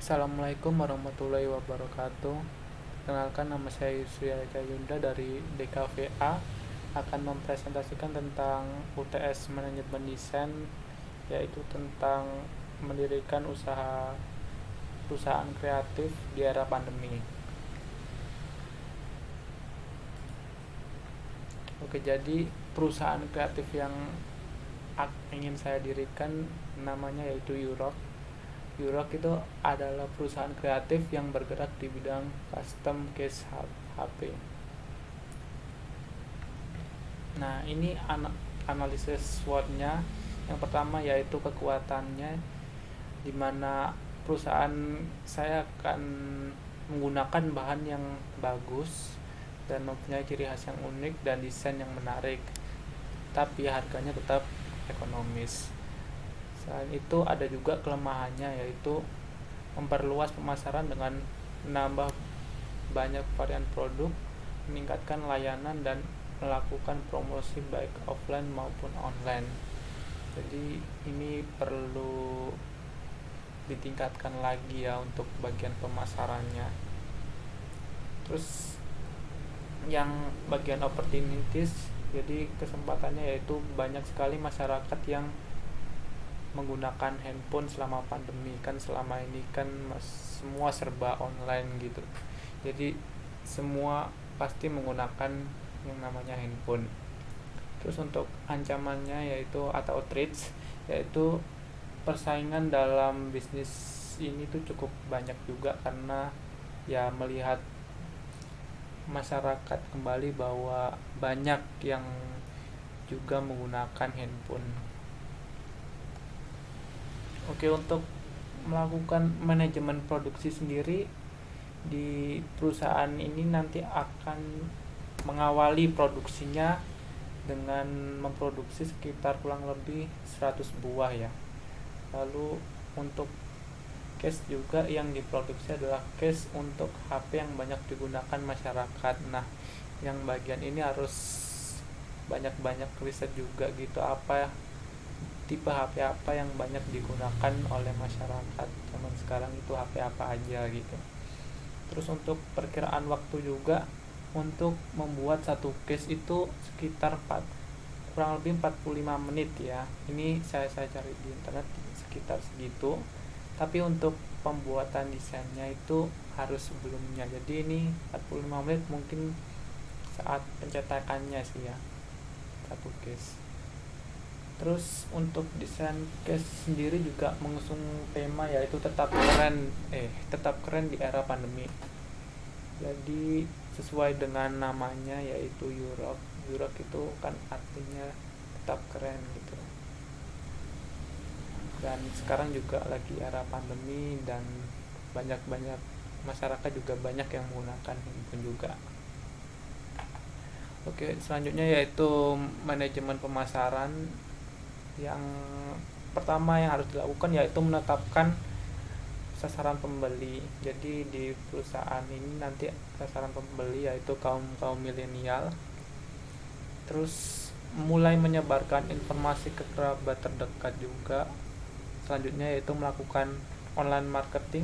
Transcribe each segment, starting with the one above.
Assalamualaikum warahmatullahi wabarakatuh. Kenalkan, nama saya Yusri Eka Yunda dari DKVA, akan mempresentasikan tentang UTS Manajemen Desain, yaitu tentang mendirikan perusahaan kreatif di era pandemi. Oke, jadi perusahaan kreatif yang ingin saya dirikan namanya yaitu Euroc. Euroc itu adalah perusahaan kreatif yang bergerak di bidang custom case HP. Nah, ini analisis SWOT-nya. Yang pertama yaitu kekuatannya, di mana perusahaan saya akan menggunakan bahan yang bagus dan mempunyai ciri khas yang unik dan desain yang menarik, tapi harganya tetap ekonomis. Selain itu ada juga kelemahannya, yaitu memperluas pemasaran dengan menambah banyak varian produk, meningkatkan layanan, dan melakukan promosi baik offline maupun online. Jadi ini perlu ditingkatkan lagi ya untuk bagian pemasarannya. Terus yang bagian opportunities, jadi kesempatannya yaitu banyak sekali masyarakat yang menggunakan handphone selama pandemi. Kan selama ini kan semua serba online gitu, jadi semua pasti menggunakan yang namanya handphone. Terus untuk ancamannya yaitu atau threats, yaitu persaingan dalam bisnis ini tuh cukup banyak juga, karena ya melihat masyarakat kembali bahwa banyak yang juga menggunakan handphone. Oke, untuk melakukan manajemen produksi sendiri di perusahaan ini nanti akan mengawali produksinya dengan memproduksi sekitar kurang lebih 100 buah ya. Lalu untuk case juga yang diproduksi adalah case untuk HP yang banyak digunakan masyarakat. Nah, yang bagian ini harus banyak-banyak riset juga gitu, apa tipe HP apa yang banyak digunakan oleh masyarakat zaman sekarang, itu HP apa aja gitu. Terus untuk perkiraan waktu juga, untuk membuat satu case itu sekitar kurang lebih 45 menit ya. Ini saya cari di internet sekitar segitu. Tapi untuk pembuatan desainnya itu harus sebelumnya. Jadi ini 45 menit mungkin saat pencetakannya sih ya, satu case. Terus untuk desain case sendiri juga mengusung tema yaitu tetap keren di era pandemi. Jadi sesuai dengan namanya yaitu Euroc. Euroc itu kan artinya tetap keren gitu. Dan sekarang juga lagi era pandemi dan banyak masyarakat juga banyak yang menggunakan handphone juga. Oke, selanjutnya yaitu manajemen pemasaran. Yang pertama yang harus dilakukan yaitu menetapkan sasaran pembeli. Jadi di perusahaan ini nanti sasaran pembeli yaitu kaum milenial. Terus mulai menyebarkan informasi ke kerabat terdekat juga. Selanjutnya yaitu melakukan online marketing,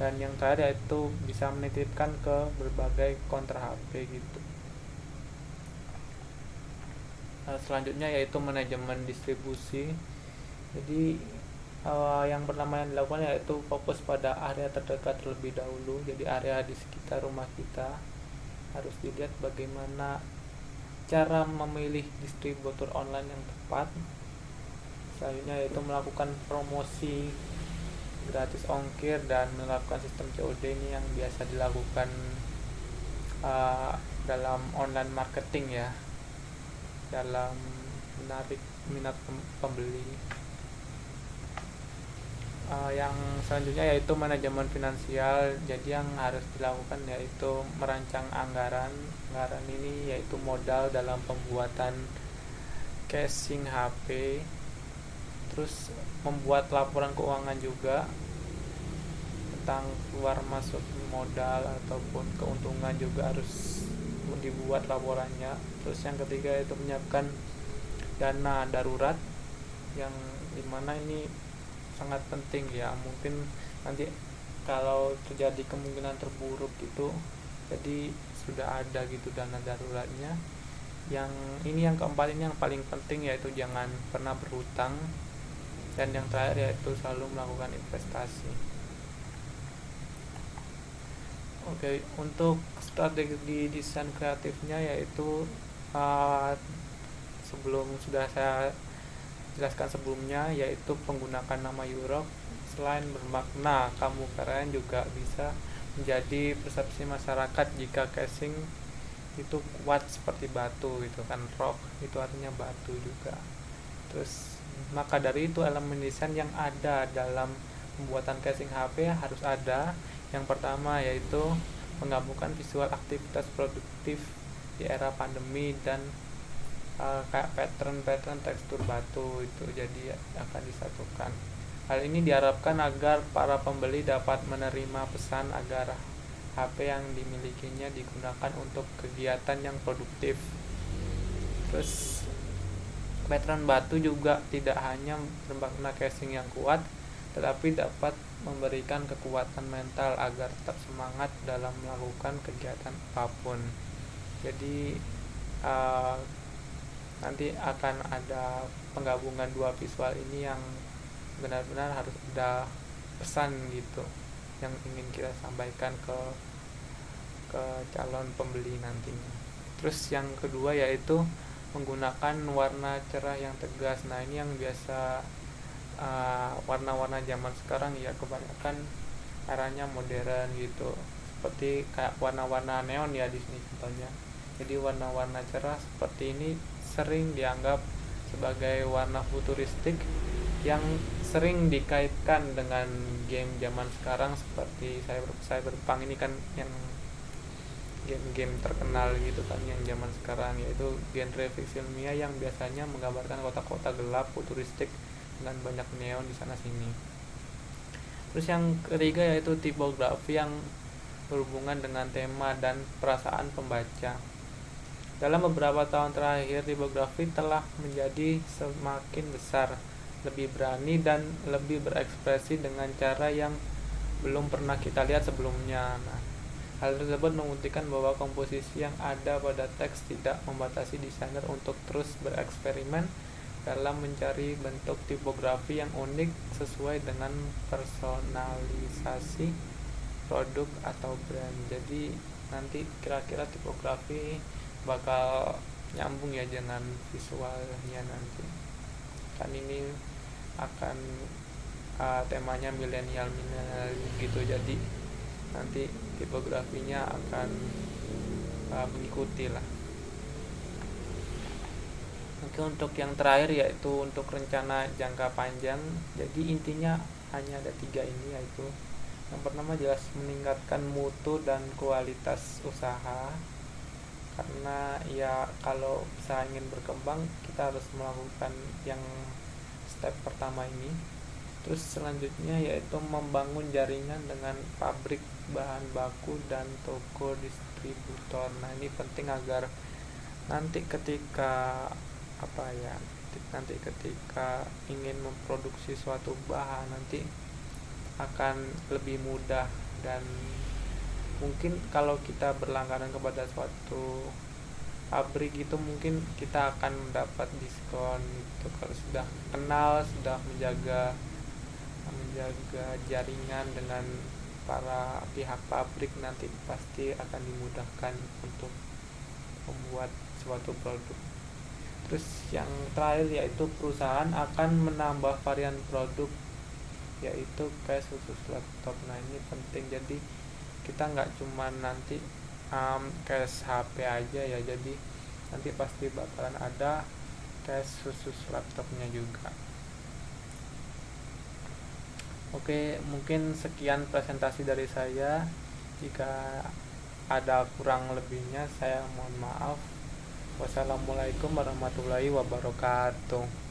dan yang terakhir yaitu bisa menitipkan ke berbagai konter HP gitu. Selanjutnya yaitu manajemen distribusi. Jadi yang pertama yang dilakukan yaitu fokus pada area terdekat terlebih dahulu. Jadi area di sekitar rumah kita harus dilihat bagaimana cara memilih distributor online yang tepat. Selanjutnya yaitu melakukan promosi gratis ongkir dan melakukan sistem COD. Ini yang biasa dilakukan dalam online marketing ya, dalam menarik minat pembeli. Yang selanjutnya yaitu manajemen finansial. Jadi yang harus dilakukan yaitu merancang anggaran ini yaitu modal dalam pembuatan casing HP. Terus membuat laporan keuangan juga tentang keluar masuk modal ataupun keuntungan juga harus dibuat laporannya. Terus yang ketiga itu menyiapkan dana darurat, yang dimana ini sangat penting ya. Mungkin nanti kalau terjadi kemungkinan terburuk itu, jadi sudah ada gitu dana daruratnya. Yang ini, yang keempat ini yang paling penting, yaitu jangan pernah berhutang. Dan yang terakhir yaitu selalu melakukan investasi. Oke, untuk strategi desain kreatifnya yaitu uh, sudah saya jelaskan sebelumnya, yaitu menggunakan nama Europe. Selain bermakna kamu keren, juga bisa menjadi persepsi masyarakat jika casing itu kuat seperti batu gitu kan. Rock itu artinya batu juga. Terus maka dari itu elemen desain yang ada dalam pembuatan casing HP harus ada. Yang pertama yaitu menggabungkan visual aktivitas produktif di era pandemi dan kayak pattern tekstur batu itu jadi akan disatukan. Hal ini diharapkan agar para pembeli dapat menerima pesan agar HP yang dimilikinya digunakan untuk kegiatan yang produktif. Terus pattern batu juga tidak hanya bermakna casing yang kuat, tetapi dapat memberikan kekuatan mental agar tetap semangat dalam melakukan kegiatan apapun. Jadi nanti akan ada penggabungan dua visual ini yang benar-benar harus ada pesan gitu yang ingin kita sampaikan ke calon pembeli nantinya. Terus yang kedua yaitu menggunakan warna cerah yang tegas. Nah ini yang biasa warna-warna zaman sekarang ya, kebanyakan arahnya modern gitu, seperti kayak warna-warna neon ya di sini contohnya. Jadi warna-warna cerah seperti ini sering dianggap sebagai warna futuristik yang sering dikaitkan dengan game zaman sekarang seperti Cyberpunk ini kan, yang game-game terkenal gitu kan yang zaman sekarang, yaitu genre fiksi ilmiah yang biasanya menggambarkan kota-kota gelap futuristik dengan banyak neon di sana sini. Terus yang ketiga yaitu tipografi yang berhubungan dengan tema dan perasaan pembaca. Dalam beberapa tahun terakhir, tipografi telah menjadi semakin besar, lebih berani dan lebih berekspresi dengan cara yang belum pernah kita lihat sebelumnya. Nah, hal tersebut membuktikan bahwa komposisi yang ada pada teks tidak membatasi desainer untuk terus bereksperimen dalam mencari bentuk tipografi yang unik sesuai dengan personalisasi produk atau brand. Jadi nanti kira-kira tipografi bakal nyambung ya dengan visualnya nanti. Kan ini akan temanya milenial gitu, jadi nanti tipografinya akan mengikuti lah. Oke, untuk yang terakhir yaitu untuk rencana jangka panjang. Jadi intinya hanya ada 3 ini, yaitu yang pertama jelas meningkatkan mutu dan kualitas usaha, karena ya kalau usaha ingin berkembang kita harus melakukan yang step pertama ini. Terus selanjutnya yaitu membangun jaringan dengan pabrik bahan baku dan toko distributor. Nah ini penting agar nanti ketika ingin memproduksi suatu bahan nanti akan lebih mudah, dan mungkin kalau kita berlangganan kepada suatu pabrik itu mungkin kita akan mendapat diskon gitu. Kalau sudah kenal, sudah menjaga jaringan dengan para pihak pabrik, nanti pasti akan dimudahkan untuk membuat suatu produk. Terus yang terakhir yaitu perusahaan akan menambah varian produk, yaitu case khusus laptop. Nah ini penting, jadi kita nggak cuma nanti case HP aja ya, jadi nanti pasti bakalan ada case khusus laptopnya juga. Oke, mungkin sekian presentasi dari saya. Jika ada kurang lebihnya saya mohon maaf. Wassalamualaikum warahmatullahi wabarakatuh.